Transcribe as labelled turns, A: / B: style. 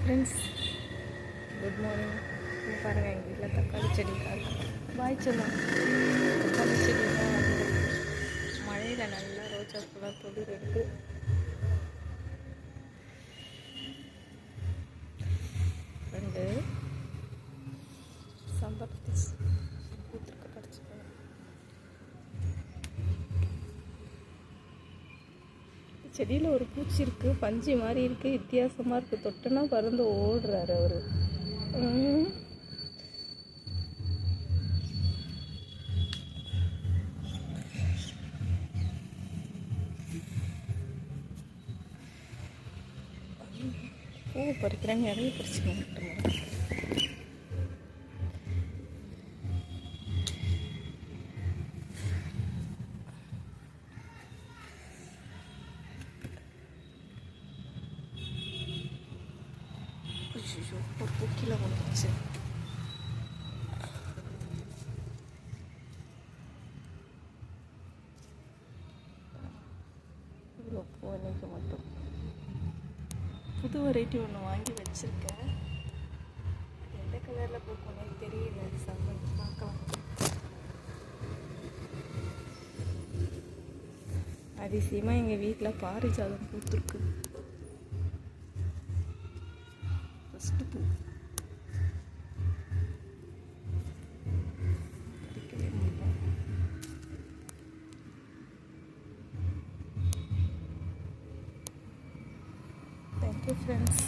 A: Friends, good morning. இங்கே பாருங்கள், எங்கள் வீட்டில் தக்காளி செடி பாய் சொல்லலாம். தக்காளி செடி தான் வந்து மழையில் நல்லா ரோஜா பூலாம் தொழில் எடுத்து ரெண்டு சம்பரத்தி பூத்திருக்கு பறிச்சுக்கணும். செடியில் ஒரு பூச்சி இருக்குது, பஞ்சு மாதிரி இருக்குது, வித்தியாசமாக இருக்குது. தொட்டுனா பறந்து ஓடுறாரு அவர். பூ பறிக்கிறாங்க, இடையே பறிச்சுக்கணும். ஒரு பூ கீழே வந்துச்சு. இவ்வளோ பூ அன்னைக்கு மட்டும். புது வெரைட்டி ஒன்று வாங்கி வச்சுருக்கேன். எந்த கலரில் பூக்கணும்னே தெரியல. சம்மன் பார்க்கலாம். அதிசயமாக எங்கள் வீட்டில் பாரிஜாதம் பூத்துருக்கு. ஃபஸ்ட்டு பூ பறிக்கவே மாட்டோம். Thank you friends.